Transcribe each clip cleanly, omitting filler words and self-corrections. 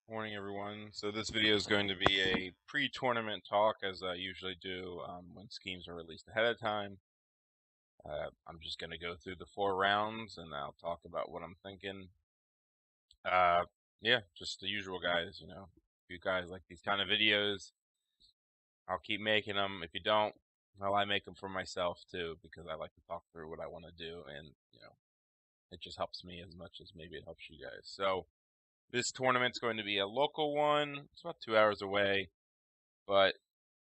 Morning, everyone. So this video is going to be a pre-tournament talk, as I usually do when schemes are released ahead of time. I'm just going to go through the 4 rounds, and I'll talk about what I'm thinking. Uh, yeah, just the usual, guys. If you guys like these kind of videos, I'll keep making them. If you don't, well, I make them for myself too, because I like to talk through what I want to do, and it just helps me as much as maybe it helps you guys. So this tournament's going to be a local one. It's about 2 hours away, but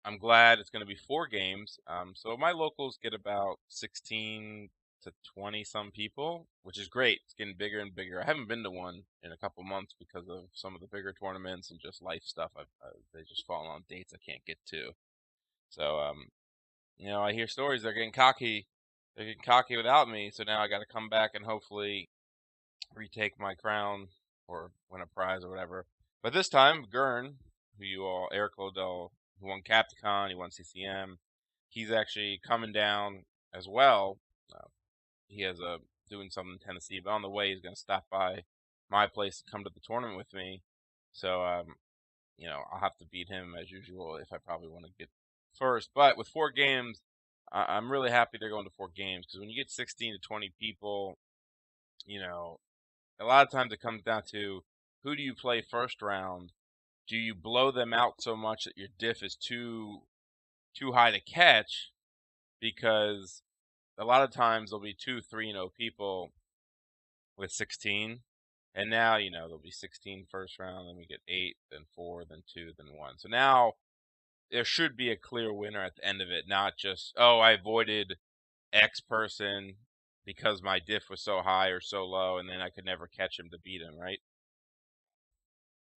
I'm glad it's going to be 4 games. So my locals get about 16 to 20 some people, which is great. It's getting bigger and bigger. I haven't been to one in a couple months because of some of the bigger tournaments and just life stuff. They just fallen on dates I can't get to. So I hear stories they're getting cocky. They're getting cocky without me. So now I got to come back and hopefully retake my crown or win a prize or whatever. But this time, Gurn, Eric Lodell, who won Capticon, he won CCM, he's actually coming down as well. He has doing something in Tennessee, but on the way he's going to stop by my place and come to the tournament with me. So, I'll have to beat him as usual if I probably want to get first. But with 4 games, I'm really happy they're going to 4 games because when you get 16 to 20 people, you know, a lot of times it comes down to who do you play first round? Do you blow them out so much that your diff is too high to catch? Because a lot of times there'll be 2, 3, people with 16, and now there'll be 16 first round, then we get 8, then 4, then 2, then 1. So now there should be a clear winner at the end of it, not just I avoided X person because my diff was so high or so low, and then I could never catch him to beat him, right?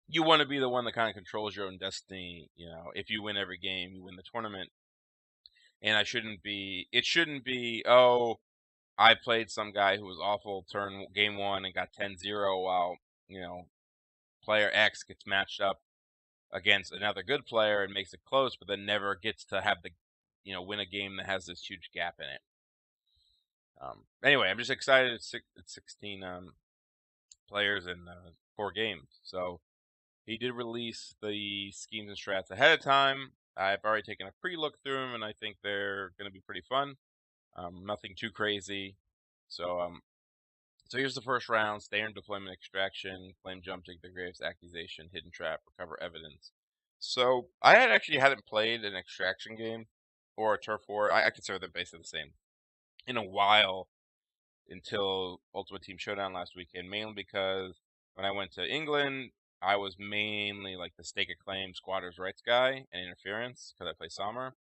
You want to be the one that kind of controls your own destiny. If you win every game, you win the tournament. And it shouldn't be, I played some guy who was awful game 1 and got 10-0 while, player X gets matched up against another good player and makes it close, but then never gets to have win a game that has this huge gap in it. Anyway, I'm just excited. It's 16 players in 4 games. So he did release the schemes and strats ahead of time. I've already taken a pre-look through them, and I think they're going to be pretty fun. Nothing too crazy. So here's the first round: standard deployment, extraction, claim jump, dig the graves, accusation, hidden trap, recover evidence. So I hadn't played an extraction game or a turf war. I consider them basically the same in a while until Ultimate Team Showdown last weekend, mainly because when I went to England, I was mainly like the stake a claim squatters' rights guy and interference because I play Sommer.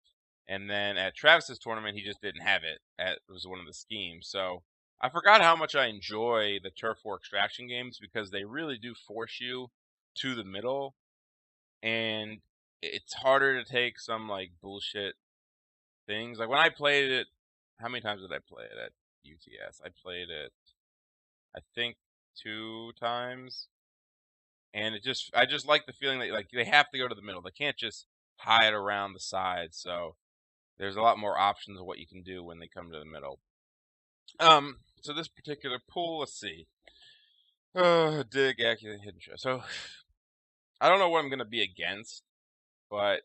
And then at Travis's tournament, he just didn't have it. It was one of the schemes. So I forgot how much I enjoy the turf war extraction games because they really do force you to the middle, and it's harder to take some like bullshit things. Like when I played it, how many times did I play it at UTS? I played it, I think, 2 times, and I just like the feeling that like they have to go to the middle. They can't just hide around the sides. So there's a lot more options of what you can do when they come to the middle. So this particular pool, let's see. Dig, accurate, hidden shot. So I don't know what I'm gonna be against, but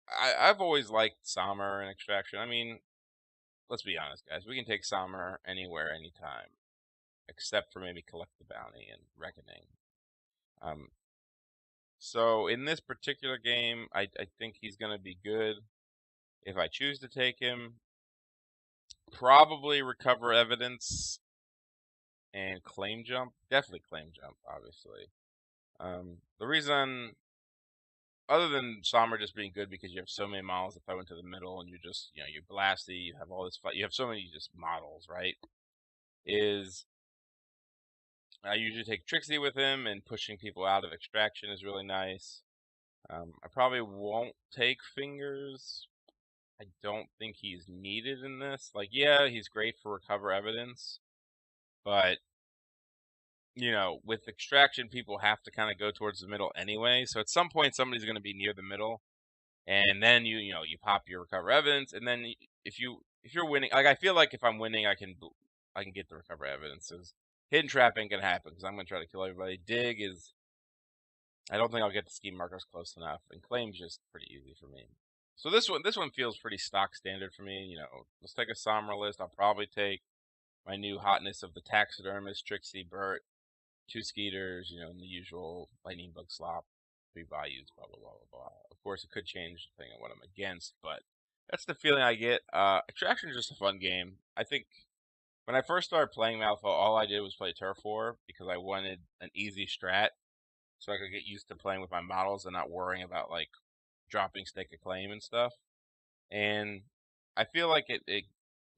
I've always liked Sommer and Extraction. I mean, let's be honest, guys. We can take Sommer anywhere, anytime, except for maybe Collect the Bounty and Reckoning. So in this particular game, I think he's gonna be good if I choose to take him. Probably recover evidence and claim jump. Definitely claim jump, obviously. The reason, other than Sommer just being good because you have so many models if I went to the middle and you're blasty, you have all this fight, you have so many just models, right? Is I usually take Trixie with him, and pushing people out of extraction is really nice. I probably won't take Fingers. I don't think he's needed in this. Like, yeah, he's great for recover evidence, but with extraction, people have to kind of go towards the middle anyway. So at some point, somebody's going to be near the middle, and then you pop your recover evidence, and then if you're winning, like I feel like if I'm winning, I can get the recover evidences. Hidden trap ain't gonna happen because I'm gonna try to kill everybody. Dig is I don't think I'll get the scheme markers close enough, and claim's just pretty easy for me. So this one feels pretty stock standard for me. Let's take a Somra list. I'll probably take my new hotness of the taxidermist, Trixie, Burt, two Skeeters, and the usual lightning bug slop, three Bayous, blah blah blah blah blah. Of course, it could change depending on what I'm against, but that's the feeling I get. Extraction is just a fun game. I think when I first started playing Malifaux, all I did was play Turf War because I wanted an easy strat so I could get used to playing with my models and not worrying about like dropping stake of claim and stuff. And I feel like it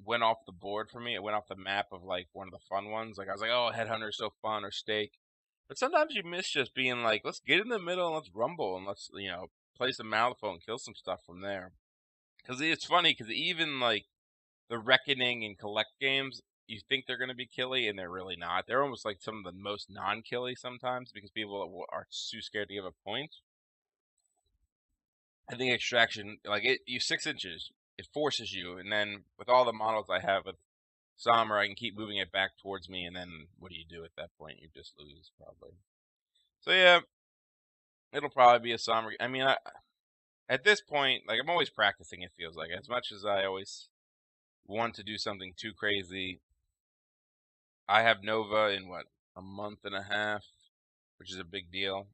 went off the board for me. It went off the map of like one of the fun ones. Like I was like, oh, Headhunter is so fun, or Stake. But sometimes you miss just being like, let's get in the middle and let's rumble and let's play some Malifaux and kill some stuff from there. Because it's funny because even like the Reckoning and Collect games, you think they're going to be killy and they're really not. They're almost like some of the most non-killy sometimes because people are too scared to give a point. I think Extraction, like you 6 inches, it forces you, and then with all the models I have with Sommer, I can keep moving it back towards me, and then what do you do at that point? You just lose, probably. So yeah, it'll probably be a Sommer. I mean, at this point, like I'm always practicing, it feels like. As much as I always want to do something too crazy, I have Nova in what, a month and a half, which is a big deal.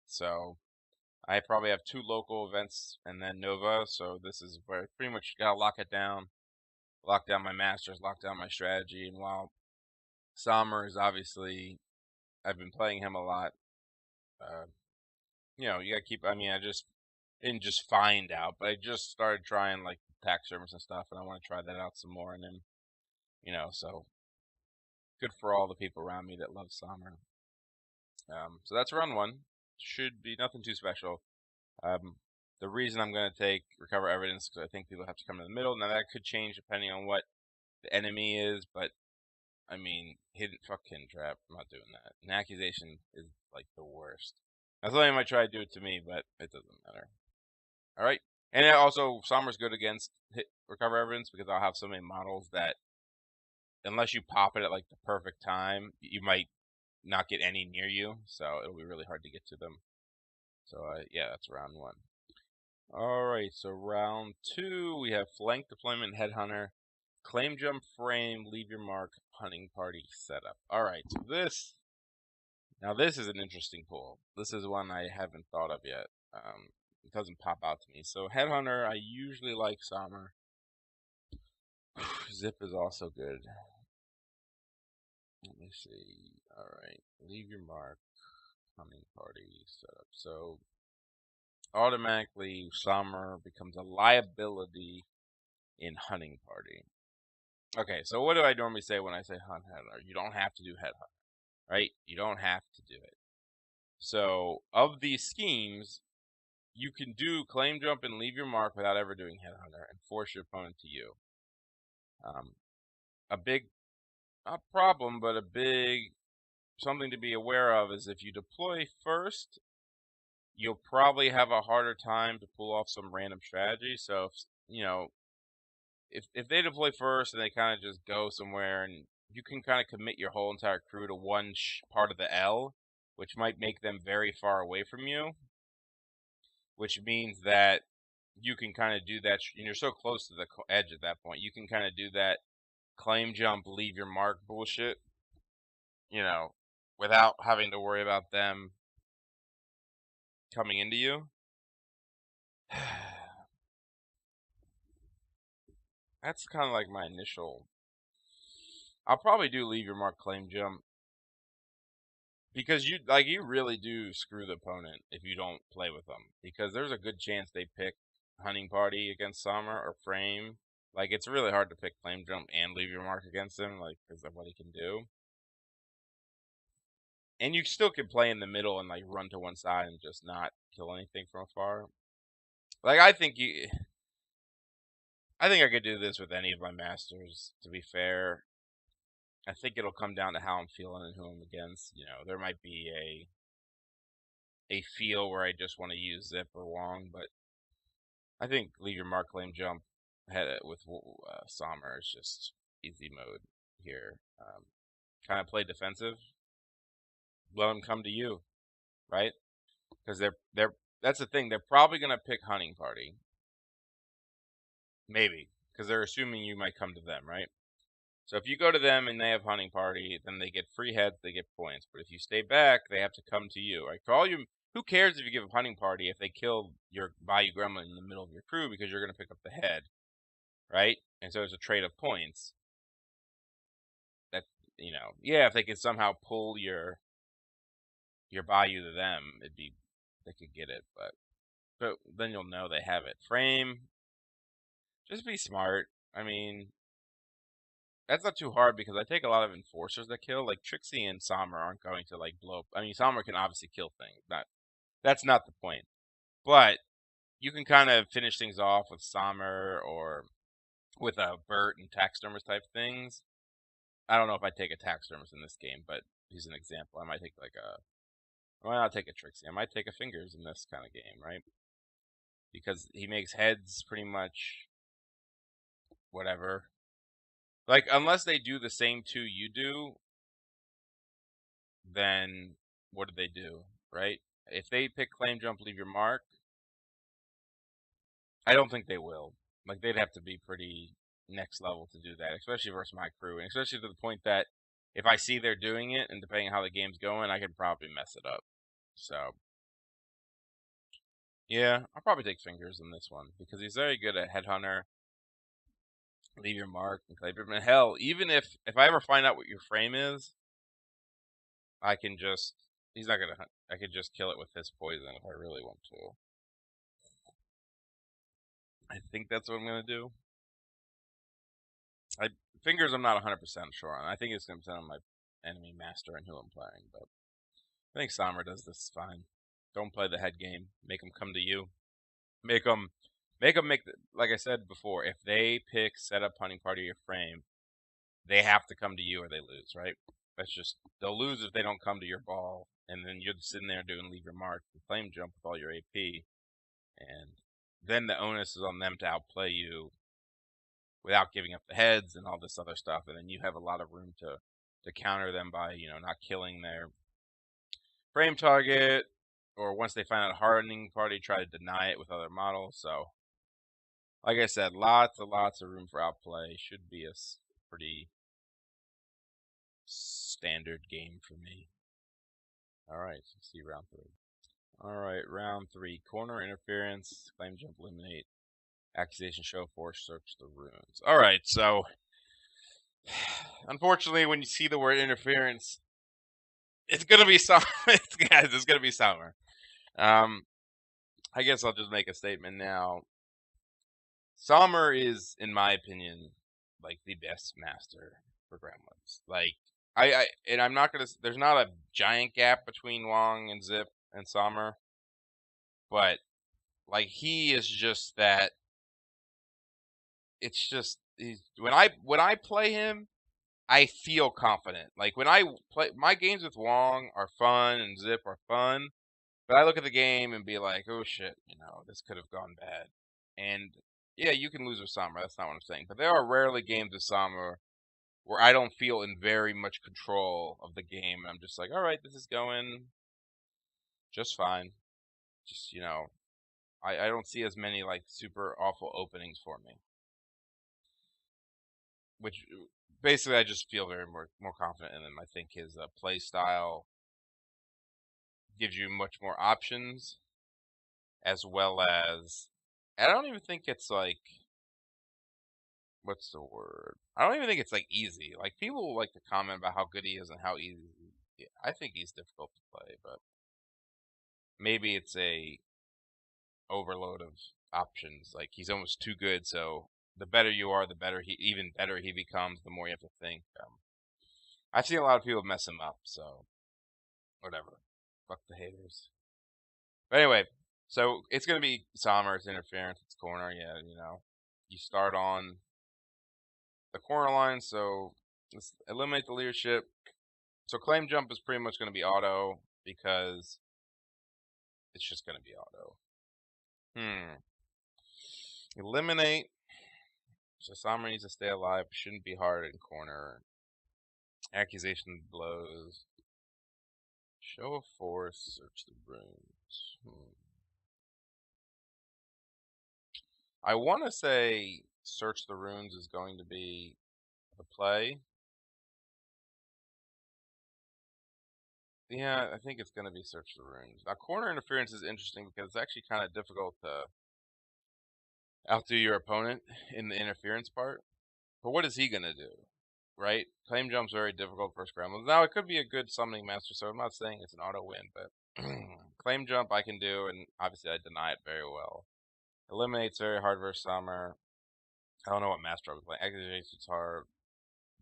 So I probably have 2 local events and then Nova, so this is where I pretty much gotta lock it down, lock down my masters, lock down my strategy. And while Sommer is obviously, I've been playing him a lot. Uh, you gotta keep. I mean, I just didn't just find out, but I just started trying like tax service and stuff, and I want to try that out some more. And then, so good for all the people around me that love Sommer. So that's round one. Should be nothing too special. The reason I'm going to take Recover Evidence because I think people have to come in the middle. Now, that could change depending on what the enemy is, but, I mean, fuck Hidden Trap. I'm not doing that. An accusation is, like, the worst. Now, somebody might try to do it to me, but it doesn't matter. Alright? And also, Sommer's good against Recover Evidence because I'll have so many models that, unless you pop it at, like, the perfect time, you might not get any near you, so it'll be really hard to get to them. So, yeah, that's round one. Alright, so round two, we have Flank Deployment Headhunter, Claim Jump Frame, Leave Your Mark, Hunting Party Setup. Alright, so this is an interesting pull. This is one I haven't thought of yet. It doesn't pop out to me. So Headhunter, I usually like Sommer. Zip is also good. Let me see. Alright, Leave Your Mark, Hunting Party Setup. So automatically Sommer becomes a liability in Hunting Party. Okay, so what do I normally say when I say hunt Headhunter? You don't have to do Headhunter, right? You don't have to do it. So of these schemes, you can do Claim Jump and Leave Your Mark without ever doing Headhunter and force your opponent to you. A big, not problem, but a big something to be aware of is if you deploy first, you'll probably have a harder time to pull off some random strategy. So if they deploy first and they kind of just go somewhere, and you can kind of commit your whole entire crew to one part of the L, which might make them very far away from you, which means that you can kind of do that, and you're so close to the edge at that point, you can kind of do that claim jump, leave your mark bullshit, without having to worry about them coming into you. That's kind of like my initial. I'll probably do leave your mark, claim jump, because you really do screw the opponent if you don't play with them, because there's a good chance they pick Hunting Party against Sommer or Frame. Like, it's really hard to pick Claim Jump and leave your mark against him, like, because of what he can do. And you still can play in the middle and like run to one side and just not kill anything from afar. Like, I think I could do this with any of my masters, to be fair. I think it'll come down to how I'm feeling and who I'm against. There might be a feel where I just want to use Zip or Wong, but I think leave your mark, claim jump with Sommer is just easy mode here. Kind of play defensive. Let him come to you, right? because they're that's the thing. They're probably gonna pick hunting party, maybe, because they're assuming you might come to them, right? So if you go to them and they have hunting party, then they get free heads, they get points. But if you stay back, they have to come to you. Right? For all you, who cares if you give a hunting party if they kill your Bayou Gremlin in the middle of your crew because you're going to pick up the head, right? And so it's a trade of points. That yeah, if they could somehow pull your Bayou to them, they could get it. But then you'll know they have it. Frame, just be smart. I mean, that's not too hard because I take a lot of enforcers that kill. Like Trixie and Sommer aren't going to like blow up. I mean, Sommer can obviously kill things. That's not the point. But you can kind of finish things off with Sommer or with a Bert and taxidermist type things. I don't know if I take a taxidermist in this game, but he's an example. I might take I might not take a Trixie. I might take a Fingers in this kind of game, right? Because he makes heads pretty much whatever. Like, unless they do the same two you do, then what do they do, right? If they pick claim jump, leave your mark, I don't think they will. Like, they'd have to be pretty next level to do that, especially versus my crew, and especially to the point that if I see they're doing it, and depending on how the game's going, I could probably mess it up. So, yeah, I'll probably take Fingers in this one because he's very good at Headhunter, leave your mark, and claim jump. And hell, even if I ever find out what your frame is, I can just he's not gonna hunt. I could just kill it with his poison if I really want to. I think that's what I'm gonna do. Fingers I'm not 100% sure on. I think it's gonna depend on my enemy master and who I'm playing, but I think Sommer does this fine. Don't play the head game. Make them come to you. Make them like I said before. If they pick setup hunting party or frame, they have to come to you or they lose, right? That's just they'll lose if they don't come to your ball, and then you're sitting there doing leave your mark and flame jump with all your AP, and then the onus is on them to outplay you without giving up the heads and all this other stuff, and then you have a lot of room to counter them by not killing their frame target, or once they find out a hardening party, try to deny it with other models. So, like I said, lots and lots of room for outplay. Should be a pretty standard game for me. All right, let's see round 3. All right, round 3. Corner interference, claim jump, eliminate, accusation, show force, search the runes. All right, so unfortunately, when you see the word interference, it's gonna be Sommer. Guys, it's gonna be Sommer. I guess I'll just make a statement now. Sommer is, in my opinion, like the best master for gremlins. Like and I'm not gonna. There's not a giant gap between Wong and Zip and Sommer, but like he is just that. It's just when I play him, I feel confident. Like when I play my games with Wong are fun and Zip are fun, but I look at the game and be like, oh shit, this could have gone bad. And yeah, you can lose with Sommer. That's not what I'm saying. But there are rarely games with Sommer where I don't feel in very much control of the game. I'm just like, all right, this is going just fine. Just I don't see as many like super awful openings for me. Which basically I just feel very more confident in him. I think his play style gives you much more options, as well as I don't even think it's like what's the word? I don't even think it's like easy. Like people like to comment about how good he is and how easy. I think he's difficult to play, but maybe it's a overload of options. Like he's almost too good, so the better you are, the better even better he becomes. The more you have to think. I've seen a lot of people mess him up, so whatever. Fuck the haters. But anyway, so it's gonna be Sommer's interference. It's corner, yeah. You start on the corner line, so let's eliminate the leadership. So claim jump is pretty much gonna be auto because it's just gonna be auto. Eliminate. So Sommer needs to stay alive. Shouldn't be hard in corner. Accusation blows. Show of force, search the runes. I want to say search the runes is going to be the play. Yeah, I think it's going to be search the runes. Now, corner interference is interesting because it's actually kind of difficult to outdo your opponent in the interference part. But what is he going to do? Right? Claim jump's very difficult for scrambles. Now, it could be a good summoning master, so I'm not saying it's an auto win, but claim jump I can do, and obviously I deny it very well. Eliminate's very hard versus summer. I don't know what master I'll be playing. Activation's hard.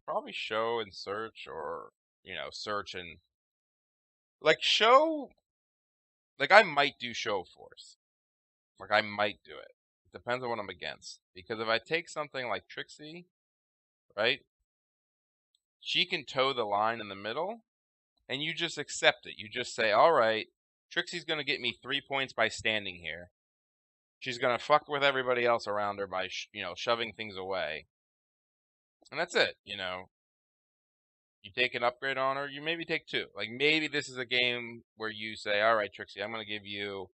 Probably show and search, or, search and. Like, show. Like, I might do show force. Like, I might do it. It depends on what I'm against. Because if I take something like Trixie, right? She can toe the line in the middle, and you just accept it. You just say, all right, Trixie's going to get me 3 points by standing here. She's going to fuck with everybody else around her by, shoving things away. And that's it, You take an upgrade on her, you maybe take 2. Like, maybe this is a game where you say, all right, Trixie, I'm going to give you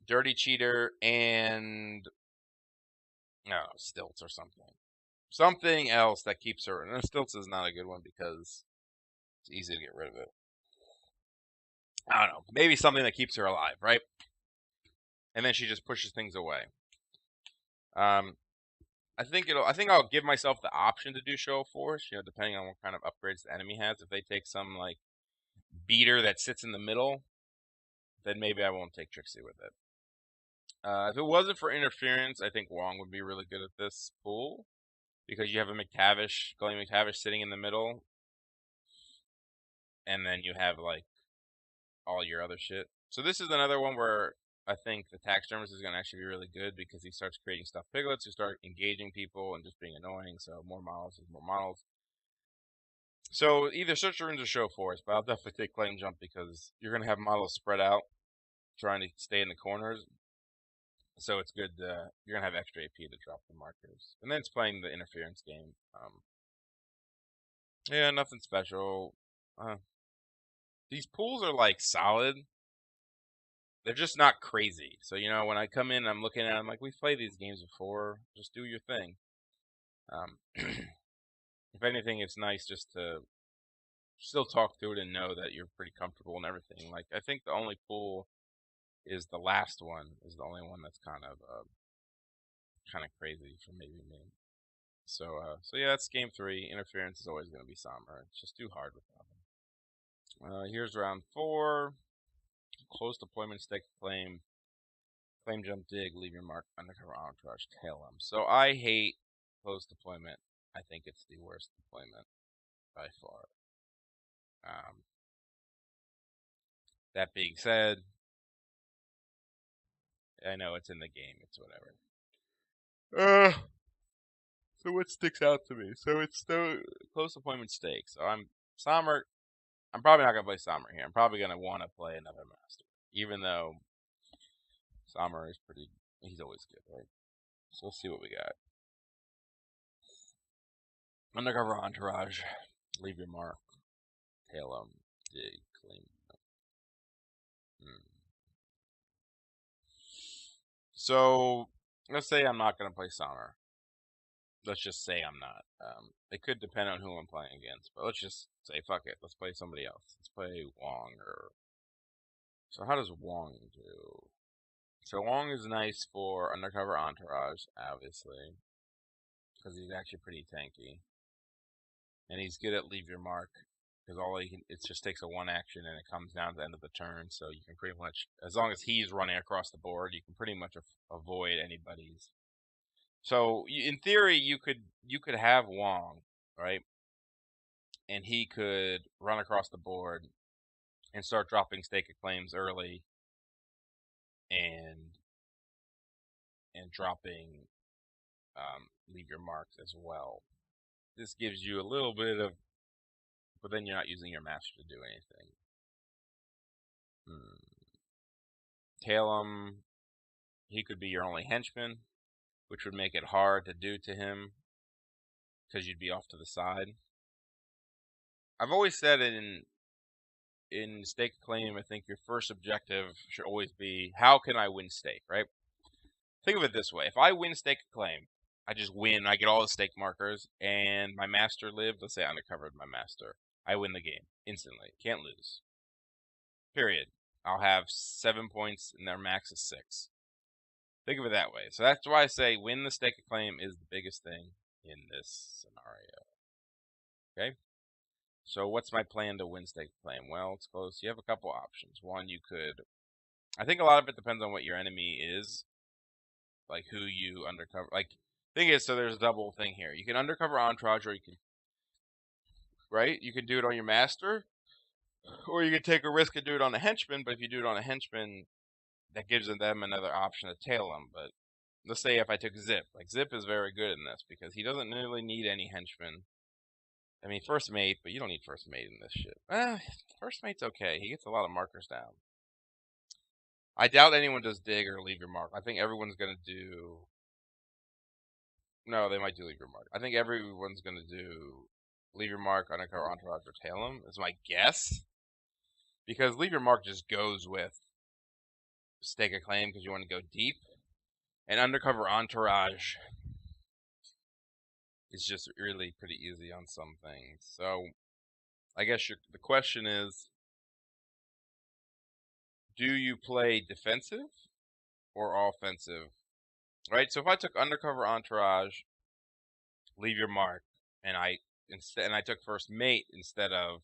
Dirty Cheater and, Stilts or something. Something else that keeps her. And Stilts is not a good one because it's easy to get rid of it. I don't know. Maybe something that keeps her alive, right? And then she just pushes things away. I think I'll give myself the option to do show of force, depending on what kind of upgrades the enemy has. If they take some like beater that sits in the middle, then maybe I won't take Trixie with it. If it wasn't for interference, I think Wong would be really good at this pool because you have a Glenn McTavish sitting in the middle, and then you have like all your other shit. So this is another one where I think the taxidermist is going to actually be really good because he starts creating stuffed piglets who start engaging people and just being annoying. So more models is more models. So either search runes or show force, but I'll definitely take claim jump because you're going to have models spread out trying to stay in the corners. So it's good. You're going to have extra AP to drop the markers. And then it's playing the interference game. Yeah, nothing special. These pools are like solid. They're just not crazy. So, when I come in, I'm looking at them like, we've played these games before. Just do your thing. If anything, it's nice just to still talk through it and know that you're pretty comfortable and everything. Like, I think the only pool is the last one, is the only one that's kind of crazy for maybe me. So yeah, that's game 3. Interference is always going to be Somber. It's just too hard without him. Here's round 4. Close deployment, stake claim. Claim jump dig, leave your mark, undercover entourage, tail him. So I hate close deployment. I think it's the worst deployment by far. That being said, I know it's in the game. It's whatever. So what sticks out to me? So it's the close deployment stake. So Sommer. I'm probably not gonna play Sommer here. I'm probably gonna want to play another master, even though Sommer is pretty. He's always good, right? So let's see what we got. Undercover entourage, leave your mark, tail him, dig, claim. So let's say I'm not gonna play Sommer. Let's just say I'm not. It could depend on who I'm playing against, but let's just say fuck it. Let's play somebody else. Let's play Wong or. So how does Wong do? So Wong is nice for undercover entourage, obviously, because he's actually pretty tanky, and he's good at leave your mark because it just takes a 1 action and it comes down to the end of the turn. So you can pretty much, as long as he's running across the board, you can pretty much avoid anybody's. So in theory, you could have Wong, right, and he could run across the board and start dropping stake of claims early, and dropping leave your marks as well. This gives you a little bit of, but then you're not using your master to do anything. Tail him, he could be your only henchman, which would make it hard to do to him because you'd be off to the side. I've always said in stake claim, I think your first objective should always be, how can I win stake, right? Think of it this way. If I win stake claim, I just win. I get all the stake markers, and my master lived. Let's say I undercovered my master. I win the game instantly. Can't lose. Period. I'll have 7 points, and their max is 6. Think of it that way. So that's why I say win the stake claim is the biggest thing in this scenario. Okay? So what's my plan to win stake claim? Well, it's close. You have a couple options. One, you could... I think a lot of it depends on what your enemy is. Like who you undercover. Like, thing is, so there's a double thing here. You can undercover Entourage, or you can... Right? You can do it on your master. Or you can take a risk and do it on a henchman, but if you do it on a henchman, that gives them another option to tail them. But let's say if I took Zip. Like, Zip is very good in this, because he doesn't really need any henchmen. I mean, first mate, but you don't need first mate in this shit. First mate's okay. He gets a lot of markers down. I doubt anyone does dig or leave your mark. I think everyone's going to do... No, they might do leave your mark. I think everyone's going to do leave your mark, undercover Entourage, or tail him, is my guess. Because leave your mark just goes with stake a claim because you want to go deep. And undercover Entourage is just really pretty easy on some things. So, I guess the question is, do you play defensive or offensive? Right? So if I took undercover Entourage, leave your mark, and I took first mate instead of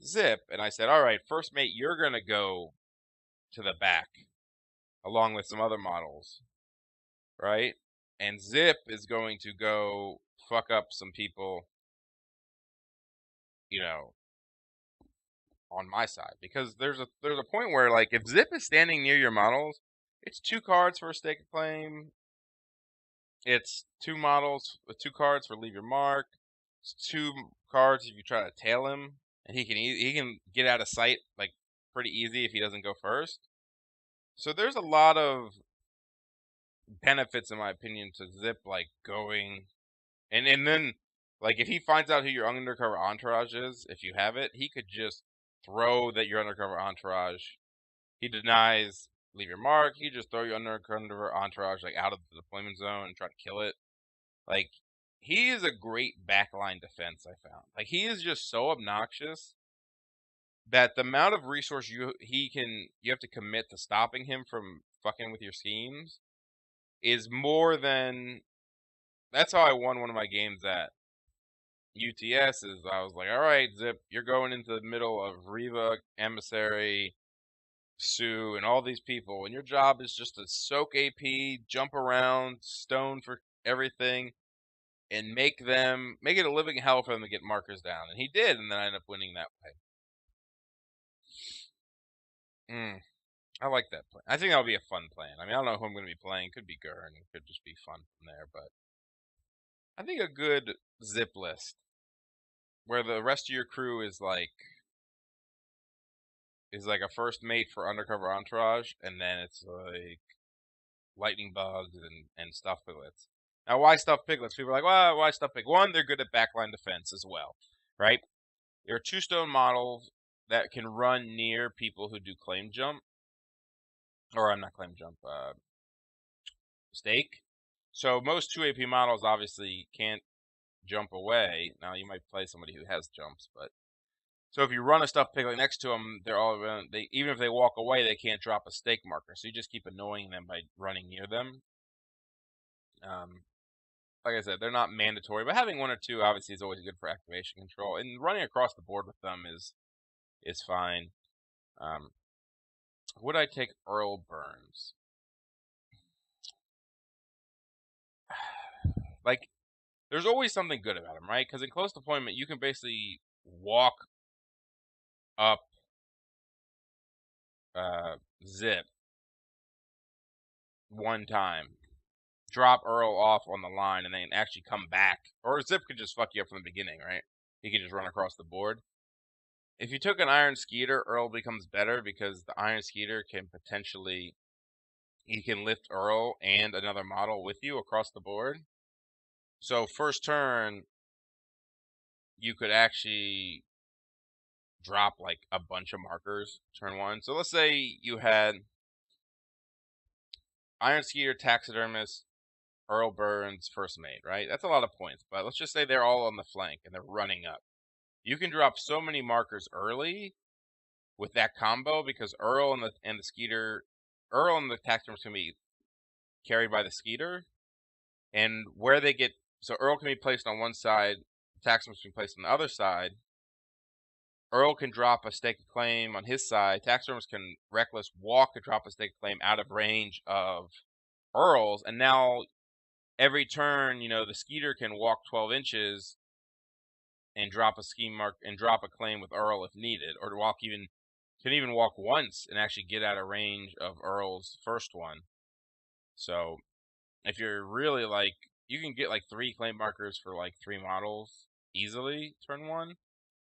Zip, and I said, all right, first mate, you're going to go to the back along with some other models, right? And Zip is going to go fuck up some people, you know, on my side. Because there's a point where, like, if Zip is standing near your models, it's 2 cards for a stake of claim. It's 2 models with 2 cards for leave your mark. It's 2 cards if you try to tail him, and he can get out of sight like pretty easy if he doesn't go first. So there's a lot of benefits, in my opinion, to Zip like going, and then like if he finds out who your undercover Entourage is, if you have it, he could just throw that your undercover Entourage. He denies leave your mark. He just throw your undercover Entourage like out of the deployment zone and try to kill it. Like, he is a great backline defense, I found. Like, he is just so obnoxious that the amount of resource you have to commit to stopping him from fucking with your schemes is more than... That's how I won one of my games at UTS, is I was like, all right, Zip, you're going into the middle of Reva, Emissary, Sue, and all these people, and your job is just to soak AP, jump around, stone for everything, and make it a living hell for them to get markers down. And he did, and then I ended up winning that way. I like that plan. I think that'll be a fun plan. I mean, I don't know who I'm going to be playing. It could be Gurn. It could just be fun from there, but I think a good Zip list where the rest of your crew is like a first mate for undercover Entourage, and then it's like lightning bugs and stuff piglets. Now, why stuff piglets? People are like, well, why stuff piglets? One, they're good at backline defense as well, right? There are 2 stone models that can run near people who do claim jump. Or I'm not claim jump, stake. So most 2 AP models obviously can't jump away. Now, you might play somebody who has jumps, but... So if you run a stuffed piglet next to them, they're all even if they walk away, they can't drop a stake marker. So you just keep annoying them by running near them. Like I said, they're not mandatory, but having 1 or 2 obviously is always good for activation control. And running across the board with them is fine. Would I take Earl Burns? Like, there's always something good about him, right? Because in close deployment, you can basically walk up Zip 1 time, drop Earl off on the line, and then actually come back. Or Zip could just fuck you up from the beginning, right? He could just run across the board. If you took an Iron Skeeter, Earl becomes better because the Iron Skeeter can potentially... He can lift Earl and another model with you across the board. So first turn, you could actually drop like a bunch of markers turn one. So let's say you had Iron Skeeter, Taxidermist, Earl Burns, First Mate, right? That's a lot of points, but let's just say they're all on the flank and they're running up. You can drop so many markers early with that combo because Earl and the Skeeter, Earl and the Taxidermist can be carried by the Skeeter, and where they get so Earl can be placed on one side, Taxidermist can be placed on the other side. Earl can drop a stake of claim on his side. Taxidermist can reckless walk to drop a stake of claim out of range of Earl's, and now every turn, the Skeeter can walk 12 inches and drop a scheme mark and drop a claim with Earl if needed, or can even walk once and actually get out of range of Earl's first one. So if you're really you can get like 3 claim markers for like 3 models easily turn one.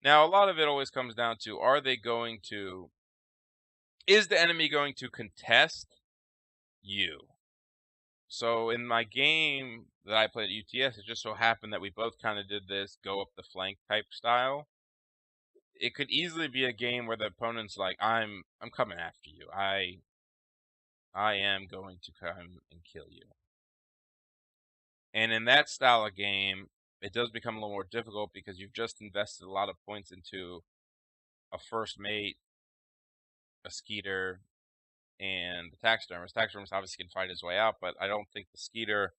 Now a lot of it always comes down to is the enemy going to contest you? So in my game that I played at UTS, it just so happened that we both kind of did this go up the flank type style. It could easily be a game where the opponent's like, I'm coming after you. I am going to come and kill you. And in that style of game, it does become a little more difficult because you've just invested a lot of points into a First Mate, a Skeeter, and the Taxidermist. Taxidermist obviously can fight his way out, but I don't think the Skeeter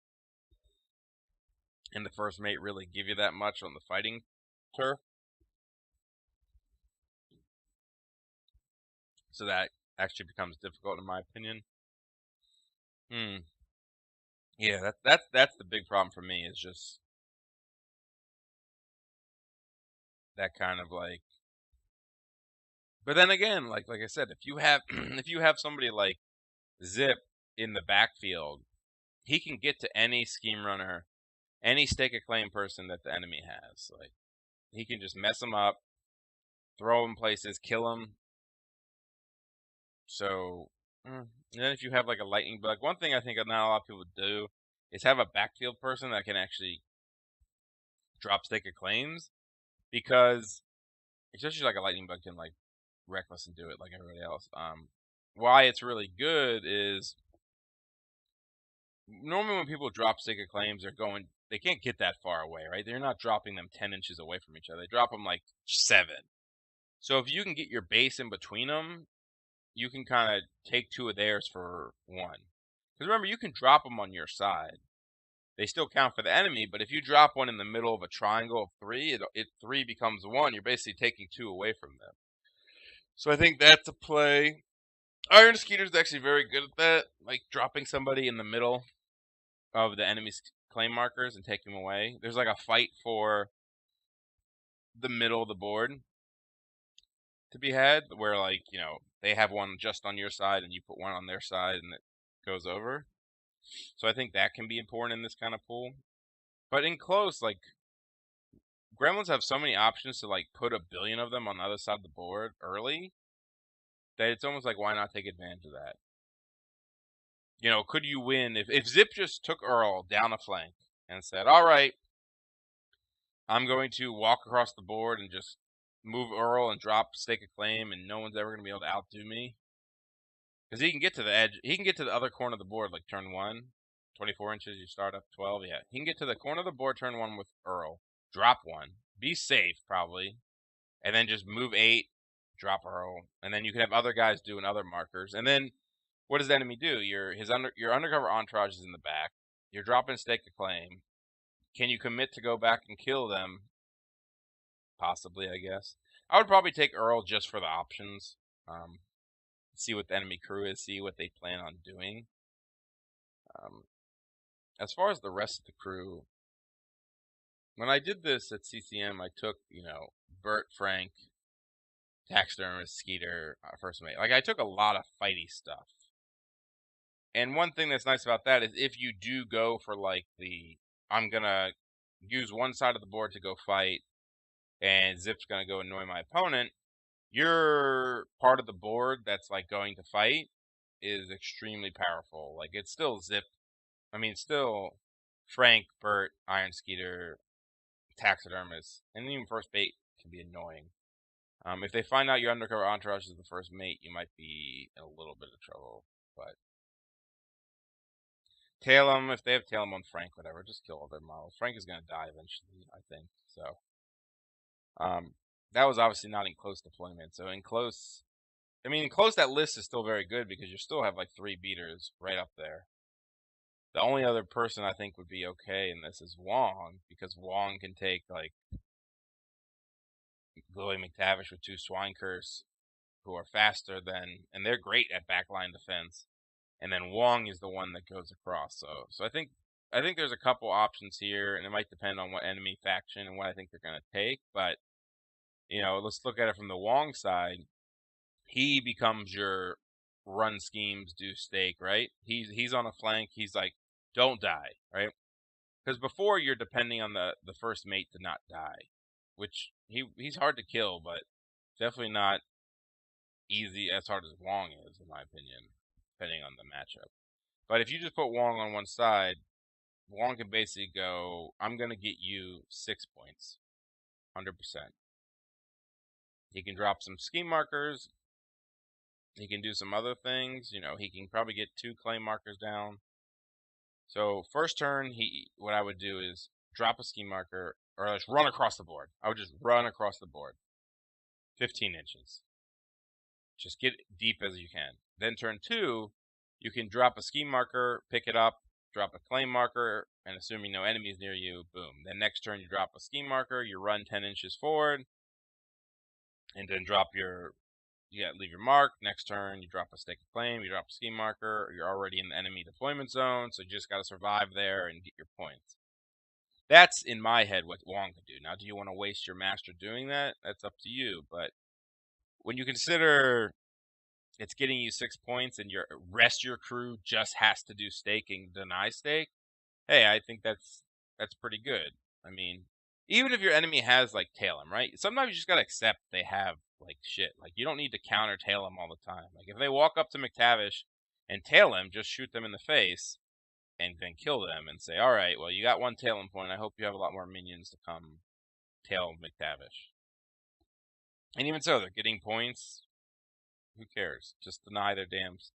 and the First Mate really give you that much on the fighting turf. So that actually becomes difficult in my opinion. Yeah, that's the big problem for me, is just that kind of but then again, like I said, if you have if you have somebody like Zip in the backfield, he can get to any scheme runner, any stake a claim person that the enemy has. Like, he can just mess them up, throw them places, kill them. So, and then if you have like a lightning bug, one thing I think not a lot of people do is have a backfield person that can actually drop stake of claims, because especially like a lightning bug can like reckless and do it like everybody else. Why it's really good is normally when people drop stake of claims, they can't get that far away, right? They're not dropping them 10 inches away from each other. They drop them like 7. So if you can get your base in between them, you can kind of take 2 of theirs for 1. Because remember, you can drop them on your side. They still count for the enemy, but if you drop one in the middle of a triangle of 3, 3 becomes 1. You're basically taking 2 away from them. So I think that's a play. Iron Skeeter's actually very good at that, like dropping somebody in the middle of the enemy's claim markers and taking them away. There's like a fight for the middle of the board to be had, where they have one just on your side and you put one on their side and it goes over. So I think that can be important in this kind of pool. But in close, Gremlins have so many options to put 1 billion of them on the other side of the board early that it's almost like, why not take advantage of that? Could you win if Zip just took Earl down a flank and said, all right, I'm going to walk across the board and just move Earl and drop stake a claim, and no one's ever going to be able to outdo me? Because he can get to the edge. He can get to the other corner of the board, like turn 1, 24 inches, you start up 12. Yeah, he can get to the corner of the board turn 1 with Earl, drop 1, be safe probably, and then just move 8, drop Earl, and then you can have other guys doing other markers. And then what does the enemy do? Your undercover entourage is in the back. You're dropping stake a claim. Can you commit to go back and kill them? Possibly, I guess. I would probably take Earl just for the options. See what the enemy crew is, see what they plan on doing. As far as the rest of the crew, when I did this at CCM, I took, Bert, Frank, Taxidermist, Skeeter, First Mate. I took a lot of fighty stuff. And one thing that's nice about that is if you do go for I'm gonna use one side of the board to go fight, and Zip's gonna go annoy my opponent, your part of the board that's going to fight is extremely powerful. It's still Zip. Still Frank, Bert, Iron Skeeter, Taxidermist, and even First Mate can be annoying. If they find out your undercover entourage is the first mate, you might be in a little bit of trouble. But tail them if they have tail them on Frank, whatever. Just kill all their models. Frank is gonna die eventually, I think. So, that was obviously not in close deployment. So in close, I mean, in close that list is still very good because you still have like 3 beaters right up there. The only other person I think would be okay in this is Wong, because Wong can take like Glowing McTavish with 2 Swine Curse, who are faster than, and they're great at backline defense. And then Wong is the one that goes across. So I think there's a couple options here, and it might depend on what enemy faction and what I think they're gonna take. But let's look at it from the Wong side. He becomes your run schemes do stake, right? He's on a flank. He's like, don't die, right? Because before you're depending on the first mate to not die, which he's hard to kill, but definitely not easy as hard as Wong is, in my opinion, depending on the matchup. But if you just put Wong on one side, Wong can basically go, I'm going to get you 6 points, 100%. He can drop some scheme markers. He can do some other things. He can probably get 2 claim markers down. So first turn, what I would do is drop a scheme marker, or just run across the board. I would just run across the board, 15 inches. Just get deep as you can. Then turn 2, you can drop a scheme marker, pick it up, drop a claim marker, and assuming no enemies near you, boom. Then next turn you drop a scheme marker, you run 10 inches forward, and then leave your mark. Next turn you drop a stake of claim, you drop a scheme marker, you're already in the enemy deployment zone, so you just gotta survive there and get your points. That's, in my head, what Wong could do. Now, do you want to waste your master doing that? That's up to you, but when you consider it's getting you 6 points and your crew just has to do stake and deny stake, hey, I think that's pretty good. I mean, even if your enemy has like tail them, right? Sometimes you just gotta accept they have like shit. Like, you don't need to counter tail them all the time. Like, if they walk up to McTavish and tail him, just shoot them in the face and then kill them and say, all right, well, you got 1 tail point. I hope you have a lot more minions to come tail McTavish. And even so, they're getting points. Who cares? Just deny their dams.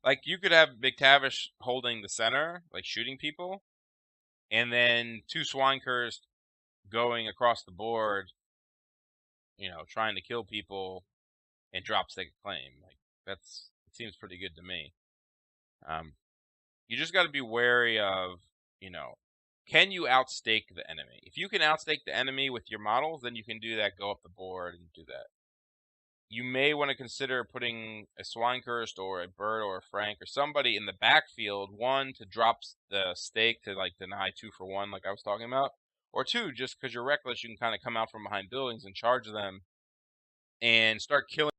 Like, you could have McTavish holding the center, like shooting people, and then 2 Swine Cursed going across the board, trying to kill people and drop stake a claim. Like, it seems pretty good to me. You just got to be wary of, can you outstake the enemy? If you can outstake the enemy with your models, then you can do that, go up the board and do that. You may want to consider putting a Swine Cursed or a Bird or a Frank or somebody in the backfield, 1, to drop the stake to like deny 2 for 1 like I was talking about, or 2, just because you're reckless, you can kind of come out from behind buildings and charge them and start killing